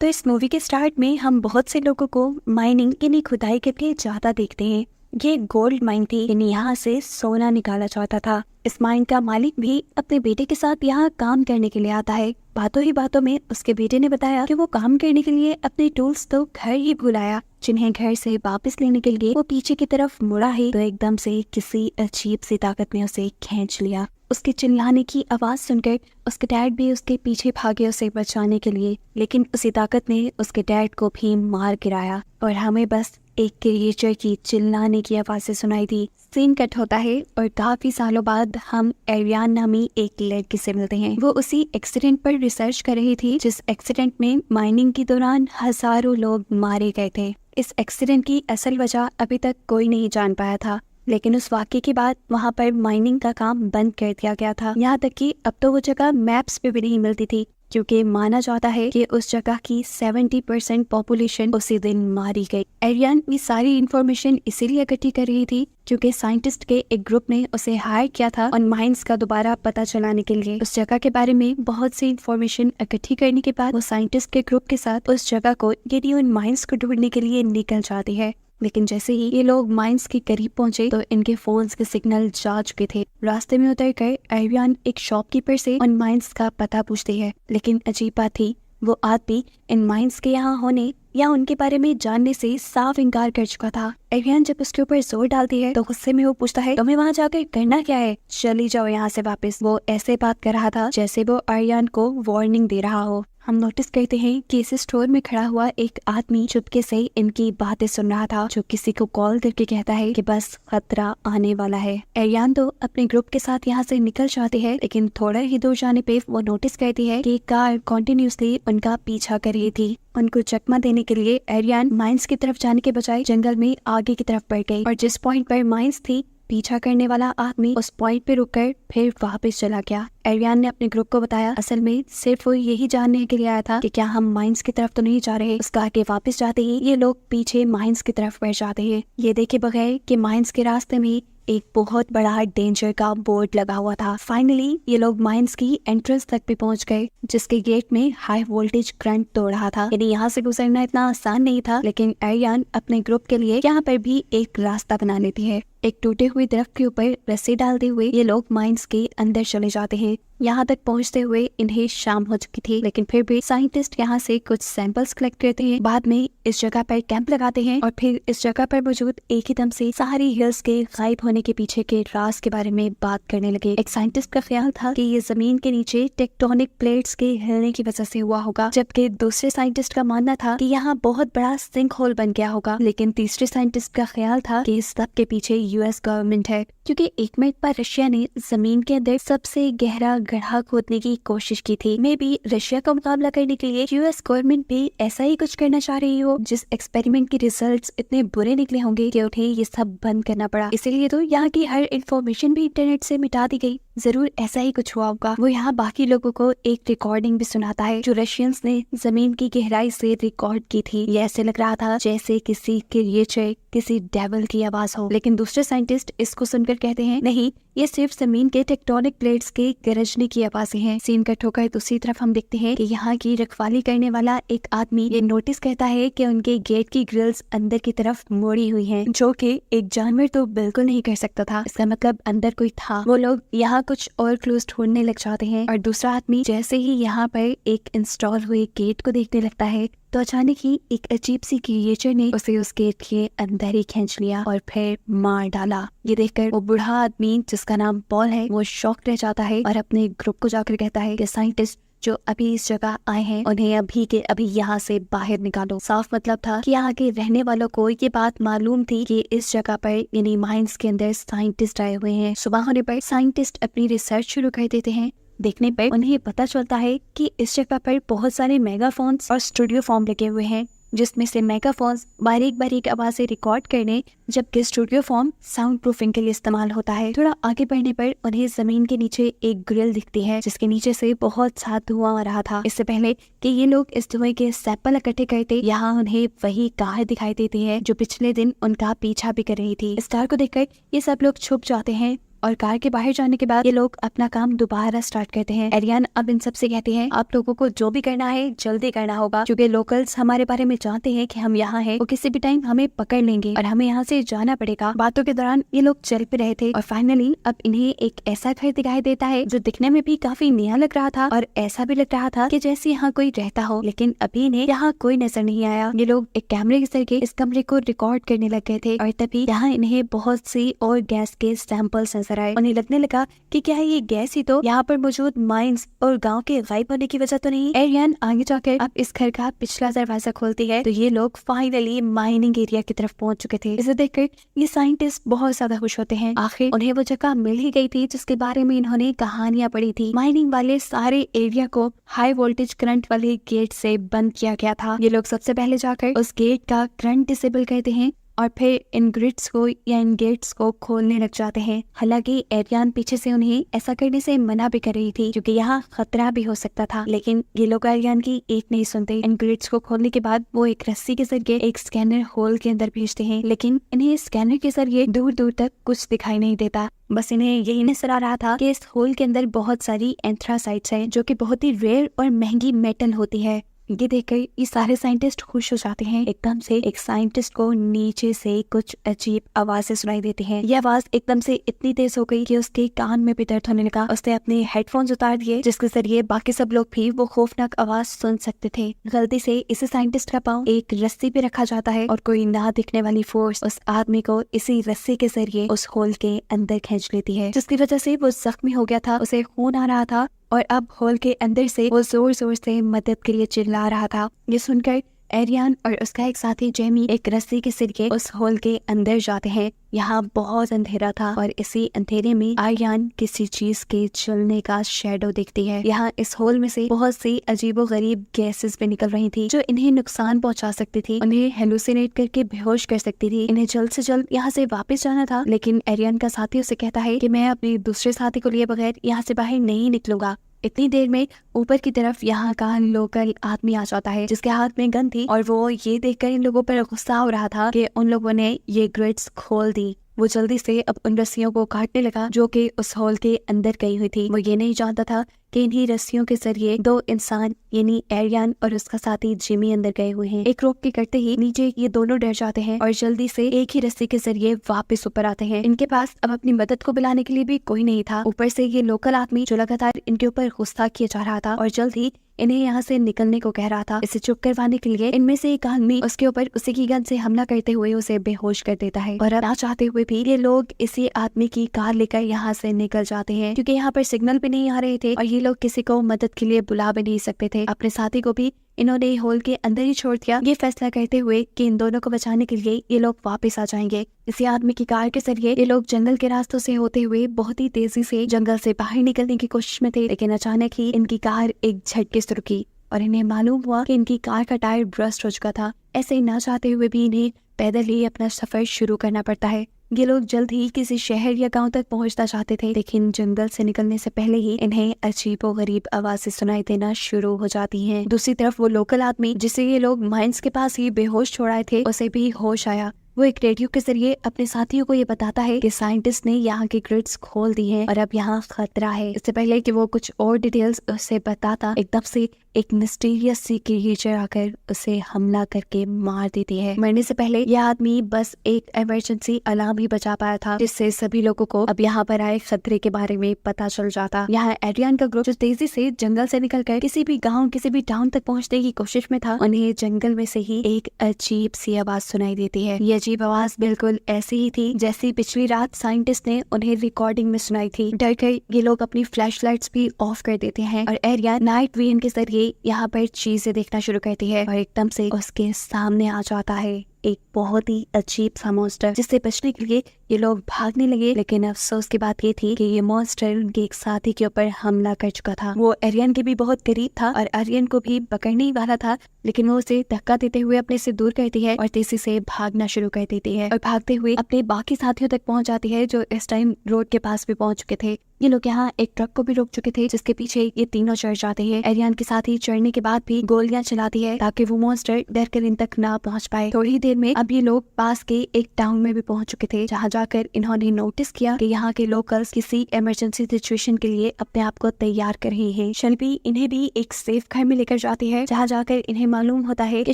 तो इस मूवी के स्टार्ट में हम बहुत से लोगों को माइनिंग यानी खुदाई करके जाता देखते हैं। ये गोल्ड माइन थी, यानी यहाँ से सोना निकाला जाता था। इस माइन का मालिक भी अपने बेटे के साथ यहाँ काम करने के लिए आता है। बातों ही बातों में उसके बेटे ने बताया कि वो काम करने के लिए अपने टूल्स तो घर ही भूल आया, जिन्हें घर से वापस लेने के लिए वो पीछे की तरफ मुड़ा है तो एकदम से किसी अजीब सी ताकत ने उसे खींच लिया। उसके चिल्लाने की आवाज सुनकर उसके डैड भी उसके पीछे भागे उसे बचाने के लिए, लेकिन उसी ताकत ने उसके डैड को भी मार गिराया और हमें बस एक क्रिएचर की चिल्लाने की आवाज़ें सुनाई दी। सीन कट होता है और काफी सालों बाद हम एरियान नामी एक लड़की से मिलते हैं। वो उसी एक्सीडेंट पर रिसर्च कर रही थी जिस एक्सीडेंट में माइनिंग के दौरान हजारों लोग मारे गए थे। इस एक्सीडेंट की असल वजह अभी तक कोई नहीं जान पाया था, लेकिन उस वाक़ये के बाद वहाँ पर माइनिंग का काम बंद कर दिया गया था। यहाँ तक कि अब तो वो जगह मैप्स पे भी नहीं मिलती थी, क्योंकि माना जाता है कि उस जगह की 70% पॉपुलेशन उसी दिन मारी गई। एरियन ये सारी इंफॉर्मेशन इसीलिए इकट्ठी कर रही थी क्योंकि साइंटिस्ट के एक ग्रुप ने उसे हायर किया था और माइंस का दोबारा पता चलाने के लिए। उस जगह के बारे में बहुत सी इंफॉर्मेशन इकट्ठी करने के बाद वो साइंटिस्ट के ग्रुप के साथ उस जगह को यानी उन माइंस को ढूंढने के लिए निकल जाती है। लेकिन जैसे ही ये लोग माइंस के करीब पहुंचे तो इनके फोन्स के सिग्नल जा चुके थे। रास्ते में उतर कर एरियन एक शॉपकीपर से उन माइंस का पता पूछती है, लेकिन अजीब बात थी, वो आदमी इन माइंस के यहाँ होने या उनके बारे में जानने से साफ इनकार कर चुका था। एरियन जब उसके ऊपर जोर डालती है तो गुस्से में वो पूछता है, तुम्हें वहाँ जाकर करना क्या है, चली जाओ यहाँ से वापस। वो ऐसे बात कर रहा था जैसे वो एरियन को वार्निंग दे रहा हो। हम नोटिस करते हैं कि इस स्टोर में खड़ा हुआ एक आदमी चुपके से इनकी बातें सुन रहा था, जो किसी को कॉल करके कहता है कि बस खतरा आने वाला है। एरियन तो अपने ग्रुप के साथ यहाँ से निकल जाती है, लेकिन थोड़ा ही दूर जाने पे वो नोटिस करती है कि कार कॉन्टिन्यूसली उनका पीछा कर रही थी। उनको चकमा देने के लिए एरियन माइंस की तरफ जाने के बजाय जंगल में आगे की तरफ बढ़ गई और जिस पॉइंट पर माइंस थी पीछा करने वाला आदमी उस पॉइंट पे रुककर फिर वापस चला गया। एरियन ने अपने ग्रुप को बताया, असल में सिर्फ वो यही जानने के लिए आया था कि क्या हम माइंस की तरफ तो नहीं जा रहे। उसका आगे वापस जाते ही ये लोग पीछे माइंस की तरफ बढ़ जाते हैं, ये देखे बगैर कि माइंस के रास्ते में एक बहुत बड़ा डेंजर का बोर्ड लगा हुआ था। फाइनली ये लोग माइंस की एंट्रेंस तक भी पहुंच गए, जिसके गेट में हाई वोल्टेज करंट तोड़ रहा था। यानी यहाँ से गुजरना इतना आसान नहीं था, लेकिन एरियन अपने ग्रुप के लिए यहाँ पर भी एक रास्ता बना लेती है। एक टूटे हुए दरख्त के ऊपर रस्सी डालते हुए ये लोग माइंस के अंदर चले जाते हैं। यहाँ तक पहुँचते हुए इन्हें शाम हो चुकी थी, लेकिन फिर भी साइंटिस्ट यहाँ से कुछ सैंपल्स कलेक्ट करते हैं। बाद में इस जगह पर कैंप लगाते हैं और फिर इस जगह पर मौजूद एक ही दम से सारी हिल्स के गायब होने के पीछे के राज के बारे में बात करने लगे। एक साइंटिस्ट का ख्याल था कि ये जमीन के नीचे टेक्टोनिक प्लेट्स के हिलने की वजह से हुआ होगा, जबकि दूसरे साइंटिस्ट का मानना था कि यहाँ बहुत बड़ा सिंक होल बन गया होगा। लेकिन तीसरे साइंटिस्ट का ख्याल था कि इस सब के पीछे यूएस गवर्नमेंट है, क्योंकि एक मिनट पर रशिया ने जमीन के अंदर सबसे गहरा गड्ढा खोदने की कोशिश की थी। मे बी रशिया का मुकाबला करने के लिए यूएस गवर्नमेंट भी ऐसा ही कुछ करना चाह रही हो, जिस एक्सपेरिमेंट के रिजल्ट्स इतने बुरे निकले होंगे कि उन्हें ये सब बंद करना पड़ा। इसीलिए तो यहाँ की हर इंफॉर्मेशन भी इंटरनेट से मिटा दी गई। जरूर ऐसा ही कुछ हुआ होगा। वो यहाँ बाकी लोगों को एक रिकॉर्डिंग भी सुनाता है जो रशियंस ने जमीन की गहराई से रिकॉर्ड की थी। ये ऐसे लग रहा था जैसे किसी क्रिएचर, किसी डेविल की आवाज हो। लेकिन दूसरे साइंटिस्ट इसको सुनकर कहते हैं, नहीं, ये सिर्फ जमीन के टेक्टोनिक प्लेट्स के गरजने की आवाजें हैं। सीन कट होकर दूसरी तरफ हम देखते हैं कि यहाँ की रखवाली करने वाला एक आदमी ये नोटिस करता है कि उनके गेट की ग्रिल्स अंदर की तरफ मोड़ी हुई हैं, जो कि एक जानवर तो बिल्कुल नहीं कर सकता था। इसका मतलब अंदर कोई था। वो लोग यहाँ कुछ और क्लूज ढूंढने लग जाते हैं और दूसरा आदमी जैसे ही यहाँ पर एक इंस्टॉल हुए गेट को देखने लगता है तो अचानक ही एक अजीब सी क्रिएचर ने उसे उस गेट के अंदर ही खींच लिया और फिर मार डाला। ये देखकर वो बूढ़ा आदमी जिसका नाम पॉल है वो शॉक रह जाता है और अपने ग्रुप को जाकर कहता है कि साइंटिस्ट जो अभी इस जगह आए हैं उन्हें अभी के अभी यहाँ से बाहर निकालो। साफ मतलब था कि यहाँ के रहने वालों को ये बात मालूम थी कि इस जगह पर यानी माइंस के अंदर साइंटिस्ट आए हुए हैं। सुबह होने पर साइंटिस्ट अपनी रिसर्च शुरू कर देते हैं। देखने पर उन्हें पता चलता है कि इस जगह पर बहुत सारे मेगाफोन्स और स्टूडियो फॉर्म लगे हुए हैं, जिसमें से मेगाफोन्स बारीक बारीक आवाजें रिकॉर्ड करने, जबकि स्टूडियो फॉर्म साउंड प्रूफिंग के लिए इस्तेमाल होता है। थोड़ा आगे बढ़ने पर उन्हें जमीन के नीचे एक ग्रिल दिखती है, जिसके नीचे से बहुत सा धुआं आ रहा था। इससे पहले कि ये लोग इस धुएं के सैंपल इकट्ठे करते, यहाँ उन्हें वही कार दिखाई देती है जो पिछले दिन उनका पीछा भी कर रही थी। इस कार को देखकर ये सब लोग छुप जाते हैं। और कार के बाहर जाने के बाद ये लोग अपना काम दोबारा स्टार्ट करते हैं। एरियन अब इन सबसे कहती है, आप लोगों को जो भी करना है जल्दी करना होगा, क्योंकि लोकल्स हमारे बारे में जानते हैं कि हम यहाँ हैं, वो किसी भी टाइम हमें पकड़ लेंगे और हमें यहाँ से जाना पड़ेगा। बातों के दौरान ये लोग चल पे रहे थे और फाइनली अब इन्हें एक ऐसा घर दिखाई देता है जो दिखने में भी काफी नया लग रहा था और ऐसा भी लग रहा था कि जैसे यहाँ कोई रहता हो, लेकिन अभी इन्हें यहाँ कोई नजर नहीं आया। ये लोग एक कैमरे के जरिए इस कमरे को रिकॉर्ड करने लग गए थे और तभी यहाँ इन्हें बहुत सी और गैस के सैंपल्स नजर आए। उन्हें लगने लगा कि क्या ये गैस ही तो यहाँ पर मौजूद माइंस और गांव के गायब होने की वजह तो नहीं। एरियन आगे जाकर अब इस घर का पिछला दरवाजा खोलती है तो ये लोग फाइनली माइनिंग एरिया की तरफ पहुंच चुके थे। इसे देखकर ये साइंटिस्ट बहुत ज्यादा खुश होते हैं, आखिर उन्हें वो जगह मिल ही गई थी जिसके बारे में इन्होंने कहानियां पढ़ी थी। माइनिंग वाले सारे एरिया को हाई वोल्टेज करंट वाले गेट से बंद किया गया था। ये लोग सबसे पहले जाकर उस गेट का करंट डिसेबल करते हैं और फिर इन ग्रिड्स को या इन गेट्स को खोलने लग जाते हैं। हालांकि एरियन पीछे से उन्हें ऐसा करने से मना भी कर रही थी क्योंकि यहाँ खतरा भी हो सकता था, लेकिन ये लोग एरियन की एक नहीं सुनते। इन ग्रिड्स को खोलने के बाद वो एक रस्सी के जरिए एक स्कैनर होल के अंदर भेजते हैं, लेकिन इन्हें स्कैनर के जरिए दूर दूर तक कुछ दिखाई नहीं देता। बस इन्हें यही नजर आ रहा था कि इस होल के अंदर बहुत सारी एंथ्रासाइट्स हैं जो कि बहुत ही रेयर और महंगी मेटल होती है। ये देखकर ये सारे साइंटिस्ट खुश हो जाते हैं। एकदम से एक साइंटिस्ट को नीचे से कुछ अजीब आवाजें सुनाई देती हैं। ये आवाज एकदम से इतनी तेज हो गई कि उसके कान में भी दर्द होने लगा। उसने अपने हेडफोन्स उतार दिए जिसके जरिए बाकी सब लोग भी वो खौफनाक आवाज सुन सकते थे। गलती से इस साइंटिस्ट का पाँव एक रस्सी पे रखा जाता है और कोई ना दिखने वाली फोर्स उस आदमी को इसी रस्सी के जरिए उस होल के अंदर खींच लेती है, जिसकी वजह से वो जख्मी हो गया था, उसे खून आ रहा था और अब होल के अंदर से वो जोर जोर से मदद के लिए चिल्ला रहा था। ये सुनकर एरियन और उसका एक साथी जेमी एक रस्सी के जरिए उस होल के अंदर जाते हैं। यहाँ बहुत अंधेरा था और इसी अंधेरे में आर्यन किसी चीज के जलने का शैडो देखती है। यहाँ इस होल में से बहुत सी अजीबोगरीब गैसेस भी निकल रही थी जो इन्हें नुकसान पहुंचा सकती थी, उन्हें हेलुसिनेट करके बेहोश कर सकती थी। इन्हें जल्द से जल्द यहाँ से वापस जाना था, लेकिन एरियन का साथी उसे कहता है कि मैं अपने दूसरे साथी को लिए बगैर यहाँ से बाहर नहीं निकलूंगा। इतनी देर में ऊपर की तरफ यहाँ का लोकल आदमी आ जाता है जिसके हाथ में गन थी और वो ये देखकर इन लोगों पर गुस्सा हो रहा था कि उन लोगों ने ये ग्रिड्स खोल दी। वो जल्दी से अब उन रस्सियों को काटने लगा जो कि उस हॉल के अंदर गई हुई थी। वो ये नहीं जानता था कि इन्हीं रस्सियों के जरिए दो इंसान यानी एरियन और उसका साथी जिमी अंदर गए हुए हैं। एक रोक के करते ही नीचे ये दोनों डर जाते हैं और जल्दी से एक ही रस्सी के जरिए वापस ऊपर आते हैं। इनके पास अब अपनी मदद को बुलाने के लिए भी कोई नहीं था। ऊपर से ये लोकल आदमी जो लगातार इनके ऊपर गुस्सा किया जा रहा था और जल्द ही इन्हें यहाँ से निकलने को कह रहा था। इसे चुप करवाने के लिए इनमें से एक आदमी उसके ऊपर उसी की गन से हमला करते हुए उसे बेहोश कर देता है और अब ना चाहते हुए भी ये लोग इसी आदमी की कार लेकर यहाँ से निकल जाते हैं क्योंकि यहाँ पर सिग्नल भी नहीं आ रहे थे और ये लोग किसी को मदद के लिए बुला भी नहीं सकते थे। अपने साथी को भी इन्होंने होल के अंदर ही छोड़ दिया, ये फैसला करते हुए कि इन दोनों को बचाने के लिए ये लोग वापस आ जाएंगे। इसी आदमी की कार के जरिए ये लोग जंगल के रास्तों से होते हुए बहुत ही तेजी से जंगल से बाहर निकलने की कोशिश में थे, लेकिन अचानक ही इनकी कार एक झटके से रुकी और इन्हें मालूम हुआ कि इनकी कार का टायर बर्स्ट हो चुका था। ऐसे ही ना चाहते हुए भी इन्हें पैदल ही अपना सफर शुरू करना पड़ता है। ये लोग जल्द ही किसी शहर या गांव तक पहुंचना चाहते थे, लेकिन जंगल से निकलने से पहले ही इन्हें अजीबोगरीब आवाजें सुनाई देना शुरू हो जाती हैं। दूसरी तरफ वो लोकल आदमी जिसे ये लोग माइंस के पास ही बेहोश छोड़ाए थे, उसे भी होश आया। वो एक रेडियो के जरिए अपने साथियों को ये बताता है कि साइंटिस्ट ने यहाँ के ग्रिड्स खोल दी हैं और अब यहाँ खतरा है। इससे पहले कि वो कुछ और डिटेल्स उसे बताता, एकदम से एक मिस्टीरियस सी क्रिएचर आकर उसे हमला करके मार देती है। मरने से पहले यह आदमी बस एक इमरजेंसी अलार्म ही बजा पाया था, जिससे सभी लोगों को अब यहाँ पर आए खतरे के बारे में पता चल जाता। यहाँ एरियन का ग्रुप जो तेजी से जंगल से निकलकर किसी भी गाँव किसी भी टाउन तक पहुँचने की कोशिश में था, उन्हें जंगल में से ही एक अजीब सी आवाज सुनाई देती है। ये अजीब आवाज बिल्कुल ऐसी ही थी जैसी पिछली रात साइंटिस्ट ने उन्हें रिकॉर्डिंग में सुनाई थी। डर कर ये लोग अपनी फ्लैश लाइट्स भी ऑफ कर देते हैं और एरियन नाइट विजन के जरिए यहाँ पर चीजें देखना शुरू करती है और एकदम से उसके सामने आ जाता है एक बहुत ही अजीब सा मॉन्स्टर, जिससे बचने के लिए ये लोग भागने लगे। लेकिन अफसोस की बात ये थी कि ये मॉन्स्टर उनके एक साथी के ऊपर हमला कर चुका था। वो एरियन के भी बहुत करीब था और एरियन को भी पकड़ने ही वाला था, लेकिन वो उसे धक्का देते हुए अपने से दूर करती है और तेजी से भागना शुरू कर देती है और भागते हुए अपने बाकी साथियों तक पहुंच जाती है जो इस टाइम रोड के पास भी पहुंच चुके थे। ये लोग यहाँ एक ट्रक को भी रोक चुके थे जिसके पीछे ये तीनों चढ़ जाते हैं। एरियन के साथ ही चढ़ने के बाद भी गोलियां चलाती है ताकि वो मॉन्स्टर डर कर इन तक ना पहुंच पाए। थोड़ी ही देर में अब ये लोग पास के एक टाउन में भी पहुंच चुके थे, जहाँ जाकर इन्होंने नोटिस किया कि यहाँ के लोकल्स किसी इमरजेंसी सिचुएशन के लिए अपने आप को तैयार कर रहे हैं। शेल्बी इन्हें भी एक सेफ घर में लेकर जाती है, जहाँ जाकर इन्हें मालूम होता है कि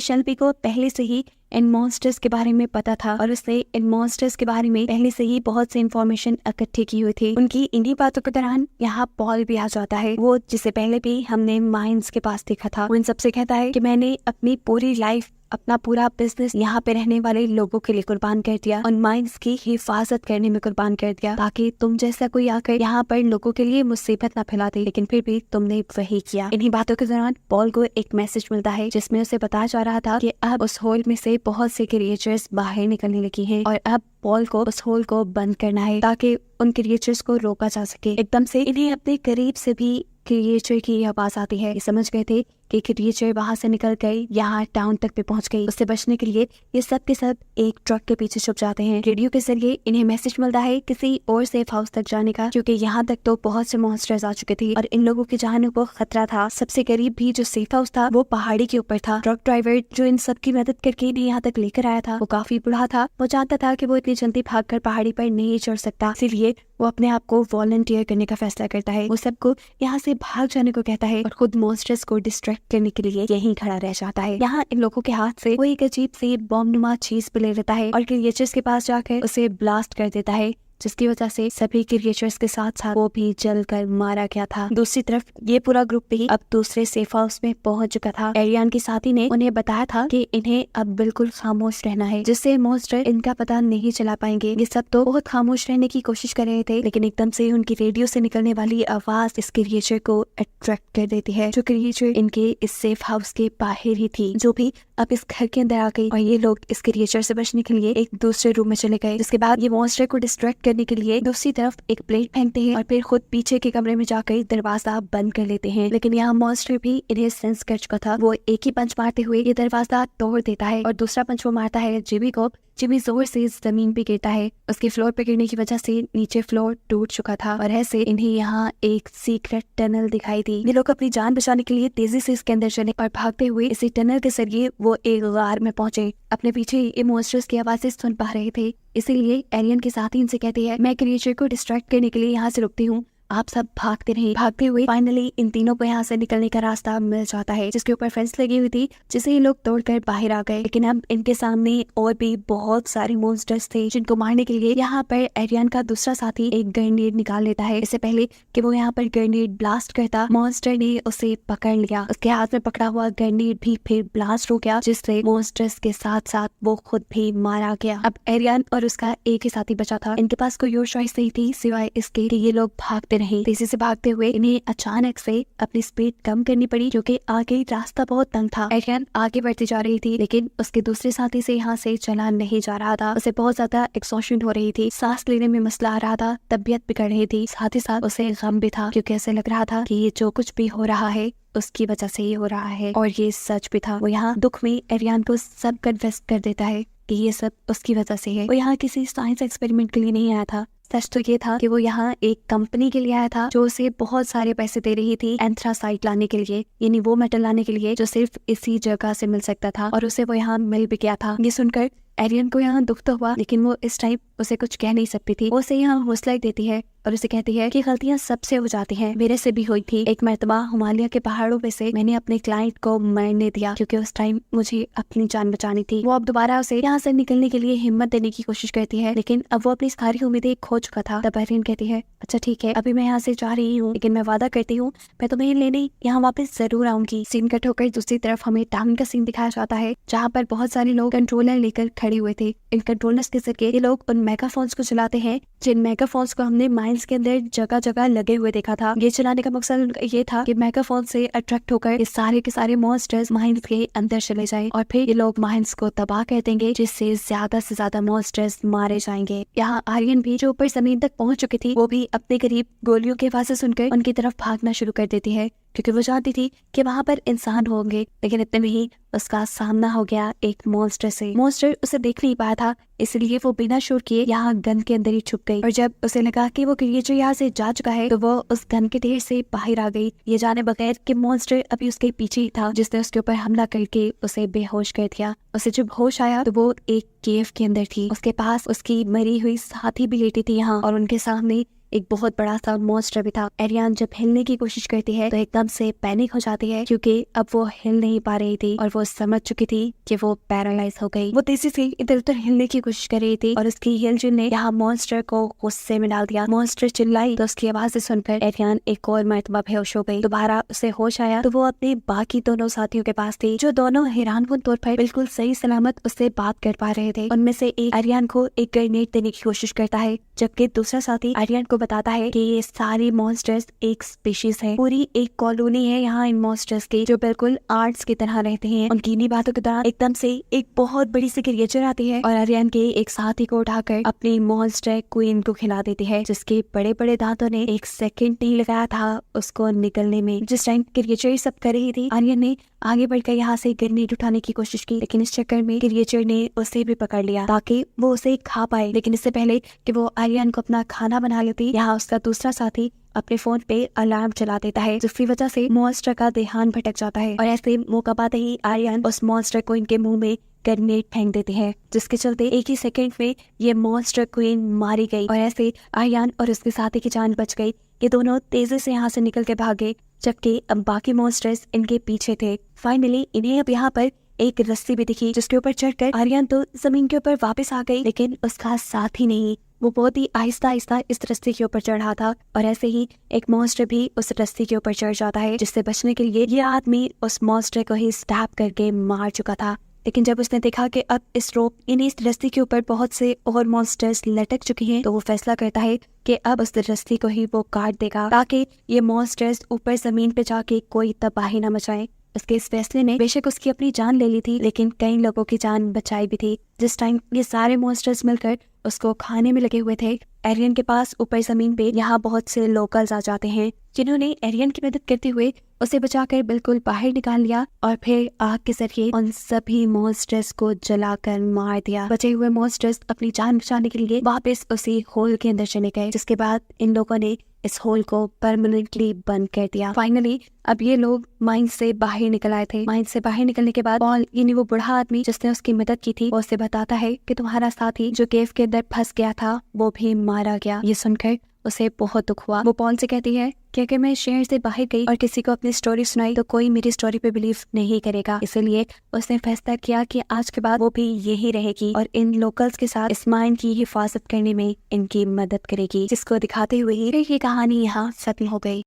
शेल्बी को पहले से ही इन मॉन्स्टर्स के बारे में पता था और उसने इन मॉन्स्टर्स के बारे में पहले से ही बहुत सी इन्फॉर्मेशन इकट्ठी की हुई थी। उनकी इन्हीं बातों के दौरान यहाँ पॉल भी आ जाता है, वो जिसे पहले भी हमने माइंस के पास देखा था। वो इन सबसे कहता है कि मैंने अपनी पूरी लाइफ, अपना पूरा बिजनेस यहाँ पे रहने वाले लोगों के लिए कुर्बान कर दिया और माइंस की हिफाजत करने में कुर्बान कर दिया, ताकि तुम जैसा कोई आकर यहाँ पर लोगों के लिए मुसीबत ना फैला दे, लेकिन फिर भी तुमने वही किया। इन्हीं बातों के दौरान पॉल को एक मैसेज मिलता है जिसमें उसे बताया जा रहा था कि अब उस होल में से बहुत से क्रिएचर्स बाहर निकलने लगी हैं और अब पॉल को उस होल को बंद करना है ताकि उन क्रिएचर्स को रोका जा सके। एकदम से इन्हें अपने करीब से भी क्रिएचर की आवाज आती है। ये समझ गए थे कि क्रिएचर वहां से निकल गई, यहाँ टाउन तक भी पहुंच गई। उससे बचने के लिए ये सब के सब एक ट्रक के पीछे छुप जाते हैं। रेडियो के जरिए इन्हें मैसेज मिलता है किसी और सेफ हाउस तक जाने का, क्योंकि यहाँ तक तो बहुत से मॉन्स्टर्स आ चुके थे और इन लोगों की जानों को खतरा था। सबसे करीब भी जो सेफ हाउस था वो पहाड़ी के ऊपर था। ट्रक ड्राइवर जो इन सब की मदद करके इन्हें यहाँ तक लेकर आया था वो काफी बूढ़ा था। वो जानता था कि वो इतनी जल्दी भागकर पहाड़ी पर नहीं चढ़ सकता, इसीलिए वो अपने आप को वॉलंटियर करने का फैसला करता है। वो सबको यहाँ से भाग जाने को कहता है और खुद मॉन्स्टर्स को डिस्ट्रैक्ट करने के लिए यहीं खड़ा रह जाता है। यहाँ इन लोगों के हाथ से वो एक अजीब सी बॉम्ब नुमा चीज पे ले लेता है और क्रिएचर्स के पास जाकर उसे ब्लास्ट कर देता है, जिसकी वजह से सभी क्रिएचर्स के साथ साथ वो भी जलकर मारा गया था। दूसरी तरफ ये पूरा ग्रुप भी अब दूसरे सेफ हाउस में पहुंच चुका था। एरियन की साथी ने उन्हें बताया था कि इन्हें अब बिल्कुल खामोश रहना है, जिससे मॉन्स्टर इनका पता नहीं चला पाएंगे। ये सब तो बहुत खामोश रहने की कोशिश कर रहे थे, लेकिन एकदम से उनकी रेडियो से निकलने वाली आवाज इस क्रिएचर को अट्रैक्ट कर देती है, जो क्रिएचर इनके इस सेफ हाउस के बाहर ही थी, जो भी अब इस घर के अंदर आ गई। और ये लोग इस क्रिएचर से बचने के लिए एक दूसरे रूम में चले गए। जिसके बाद ये मॉन्स्टर को डिस्ट्रैक्ट करने के लिए दूसरी तरफ एक प्लेट फेंकते हैं और फिर खुद पीछे के कमरे में जाकर दरवाजा बंद कर लेते हैं। लेकिन यहाँ मॉन्स्टर भी इन्हें सेंस कर चुका था। वो एक ही पंच मारते हुए ये दरवाजा तोड़ देता है और दूसरा पंच वो मारता है जिमी को। जिमी जोर से जमीन पे गिरता है। उसके फ्लोर पे गिरने की वजह से नीचे फ्लोर टूट चुका था और ऐसे इन्हें यहाँ एक सीक्रेट टनल दिखाई दी। ये लोग अपनी जान बचाने के लिए तेजी से इसके अंदर चले और भागते हुए इसी टनल के जरिए वो एक गार में पहुंचे। अपने पीछे ये मॉन्स्टर्स की आवाजें सुन पा रहे थे, इसीलिए एरियन के साथ ही इनसे कहती है, मैं क्रिएचर को डिस्ट्रैक्ट करने के लिए यहाँ से रुकती हूँ, आप सब भागते रहे। भागते हुए फाइनली इन तीनों को यहाँ से निकलने का रास्ता मिल जाता है, जिसके ऊपर फेंस लगी हुई थी, जिसे ये लोग तोड़कर बाहर आ गए। लेकिन अब इनके सामने और भी बहुत सारे मॉन्स्टर्स थे, जिनको मारने के लिए यहाँ पर एरियन का दूसरा साथी एक ग्रेनेड निकाल लेता है। इससे पहले कि वो यहाँ पर ग्रेनेड ब्लास्ट करता, मॉन्स्टर ने उसे पकड़ लिया। उसके हाथ में पकड़ा हुआ ग्रेनेड भी फिर ब्लास्ट हो गया, जिससे मॉन्स्टर्स के साथ साथ वो खुद भी मारा गया। अब एरियन और उसका एक ही साथी बचा था। इनके पास कोई और चॉइस नहीं थी सिवाय इसके कि ये लोग भागते रहे। तेजी से भागते हुए इन्हें अचानक से अपनी स्पीड कम करनी पड़ी, क्योंकि आगे रास्ता बहुत तंग था। एरियन आगे बढ़ती जा रही थी, लेकिन उसके दूसरे साथी से यहाँ से चला नहीं जा रहा था। उसे बहुत ज्यादा एक्सॉशन हो रही थी, सांस लेने में मसला आ रहा था, तबीयत बिगड़ रही थी, साथ ही साथ उसे गम भी था, क्योंकि ऐसे लग रहा था कि ये जो कुछ भी हो रहा है उसकी वजह से ही हो रहा है। और ये सच भी था। वो यहाँ दुख में एरियन को सब कन्फेस कर देता है कि ये सब उसकी वजह से है। वो यहाँ किसी साइंस एक्सपेरिमेंट के लिए नहीं आया था। सच तो ये था कि वो यहाँ एक कंपनी के लिए आया था, जो उसे बहुत सारे पैसे दे रही थी एंथ्रासाइट लाने के लिए, यानी वो मेटल लाने के लिए जो सिर्फ इसी जगह से मिल सकता था, और उसे वो यहाँ मिल भी गया था। ये सुनकर एरियन को यहाँ दुख तो हुआ, लेकिन वो इस टाइम उसे कुछ कह नहीं सकती थी। वो उसे यहाँ हौसला देती है और उसे कहती है कि गलतियां सबसे हो जाती हैं, मेरे से भी हुई थी। एक मर्तबा हिमालय के पहाड़ों पे से मैंने अपने क्लाइंट को मरने दिया, क्योंकि उस टाइम मुझे अपनी जान बचानी थी। वो अब दोबारा उसे यहाँ से निकलने के लिए हिम्मत देने की कोशिश करती है, लेकिन अब वो अपनी सारी उम्मीदें खो चुका था। तब एरियन कहती है, अच्छा ठीक है, अभी मैं यहाँ से जा रही हूँ, लेकिन मैं वादा करती हूँ मैं तुम्हें लेने यहाँ वापस जरूर आऊंगी। सीन कट होकर दूसरी तरफ हमें टाउन का सीन दिखाया जाता है, जहाँ पर बहुत सारे लोग कंट्रोलर लेकर खड़े हुए थे। इन कंट्रोलर्स के जरिए ये लोग उन मेगाफोन्स को चलाते हैं, जिन मेगाफोन्स को हमने माइंस के अंदर जगह जगह लगे हुए देखा था। ये चलाने का मकसद ये था कि मेगाफोन से अट्रैक्ट होकर ये सारे के सारे मॉन्स्टर्स माइंस के अंदर चले जाएं और फिर ये लोग माइंस को तबाह कर देंगे, जिससे ज्यादा से ज्यादा मॉन्स्टर्स मारे जाएंगे। यहाँ आर्यन भी जो ऊपर जमीन तक पहुंच चुकी थी, वो भी अपने करीब गोलियों की आवाजें सुनकर उनकी तरफ भागना शुरू कर देती है। क्योंकि वो जानती थी कि वहाँ पर इंसान होंगे, लेकिन इतने में ही उसका सामना हो गया एक मॉन्स्टर से। मॉन्स्टर उसे देख नहीं पाया था, इसलिए वो बिना शोर किए यहाँ गन के अंदर ही छुप गई। और जब उसे लगा कि वो क्रिएचर यहाँ से जा चुका है, तो वो उस गन के ढेर से बाहर आ गई, ये जाने बगैर कि मॉन्स्टर अभी उसके पीछे ही था, जिसने उसके ऊपर हमला करके उसे बेहोश कर दिया। उसे जब होश आया तो वो एक केव के अंदर थी। उसके पास उसकी मरी हुई साथी भी लेटी थी यहाँ, और उनके सामने एक बहुत बड़ा सा मॉन्स्टर भी था। एरियन जब हिलने की कोशिश करती है तो एकदम से पैनिक हो जाती है, क्योंकि अब वो हिल नहीं पा रही थी और वो समझ चुकी थी कि वो पैरालाइज हो गई। वो तेजी से इधर उधर हिलने की कोशिश कर रही थी और उसकी हिलजुल ने यहाँ मॉन्स्टर को गुस्से में डाल दिया। मॉन्स्टर चिल्लाई तो उसकी आवाज सुनकर एरियन एक और मरतबा बेहोश हो गई। दोबारा उसे होश आया तो वो अपने बाकी दोनों साथियों के पास थी, जो दोनों हैरानकुन तौर पर बिल्कुल सही सलामत उससे बात कर पा रहे थे। उनमें से एक एरियन को एक ग्रेनेड देने की कोशिश करता है, जबकि दूसरा साथी एरियन को बताता है कि ये सारे मॉन्स्टर्स एक स्पीशीज है, पूरी एक कॉलोनी है यहाँ इन मॉन्स्टर्स की, जो बिल्कुल आर्ट्स की तरह रहते हैं। उनकी इन्हीं बातों के दौरान एकदम से एक बहुत बड़ी सी क्रिएचर आती है और एरियन के एक साथी को उठाकर अपनी मॉन्स्टर क्वीन को खिला देती है, जिसके बड़े बड़े दांतों ने एक सेकंड नहीं लगाया था उसको निकलने में। जिस टाइम क्रिएचर सब कर रही थी, एरियन ने आगे बढ़कर यहाँ से ग्रेनेड उठाने की कोशिश की, लेकिन इस चक्कर में क्रिएचर ने उसे भी पकड़ लिया ताकि वो उसे खा पाए। लेकिन इससे पहले कि वो एरियन को अपना खाना बना लेती, यहाँ उसका दूसरा साथी अपने फोन पे अलार्म चला देता है, जिसकी वजह से मॉन्स्टर का ध्यान भटक जाता है और ऐसे मौका पाते ही एरियन उस मॉन्स्टर को इनके मुंह में ग्रेनेड फेंक देते हैं, जिसके चलते एक ही सेकंड में ये मॉन्स्टर क्वीन मारी गई और ऐसे एरियन और उसके साथी की जान बच गई। ये दोनों तेजी से यहाँ से निकल के भागे, जबकि अब बाकी मॉन्स्टर्स इनके पीछे थे। फाइनली इन्हें अब यहाँ पर एक रस्सी भी दिखी, जिसके ऊपर चढ़कर आर्यन तो जमीन के ऊपर वापस आ गई, लेकिन उसका साथी नहीं। वो बहुत ही आहिस्ता आहिस्ता इस रस्सी के ऊपर चढ़ा था और ऐसे ही एक मॉन्स्टर भी उस रस्सी के ऊपर चढ़ जाता है, जिससे बचने के लिए ये आदमी उस मॉन्स्टर को ही स्टैप करके मार चुका था। लेकिन जब उसने देखा कि अब इस रोप इस रस्सी के ऊपर बहुत से और मॉन्स्टर्स लटक चुके हैं, तो वो फैसला करता है कि अब उस रस्सी को ही वो काट देगा ताकि ये मॉन्स्टर्स ऊपर जमीन पे जाके कोई तबाही न मचाए। उसके इस फैसले ने बेशक उसकी अपनी जान ले ली थी, लेकिन कई लोगों की जान बचाई भी थी। जिस टाइम ये सारे मॉन्स्टर्स मिलकर उसको खाने में लगे हुए थे, एरियन के पास ऊपर जमीन पे यहाँ बहुत से लोकल्स आ जाते हैं, जिन्होंने एरियन की मदद करते हुए उसे बचाकर बिल्कुल बाहर निकाल लिया और फिर आग के जरिए उन सभी मॉन्स्टर्स को जलाकर मार दिया। बचे हुए मॉन्स्टर्स अपनी जान बचाने के लिए वापस उसी होल के अंदर चले गए, जिसके बाद इन लोगों ने इस होल को परमानेंटली बंद कर दिया। फाइनली अब ये लोग माइन से बाहर निकल आए थे। माइन से बाहर निकलने के बाद पॉल यानी वो बूढ़ा आदमी जिसने उसकी मदद की थी, वो उसे बताता है कि तुम्हारा साथी जो केव के अंदर फंस गया था वो भी मारा गया। ये सुनकर उसे बहुत दुख हुआ। वो पॉल से कहती है कि अगर मैं शहर से बाहर गई और किसी को अपनी स्टोरी सुनाई तो कोई मेरी स्टोरी पे बिलीव नहीं करेगा, इसलिए उसने फैसला किया कि आज के बाद वो भी यही रहेगी और इन लोकल्स के साथ इस माइन की हिफाजत करने में इनकी मदद करेगी, जिसको दिखाते हुए ही ये कहानी यहाँ खत्म हो गई।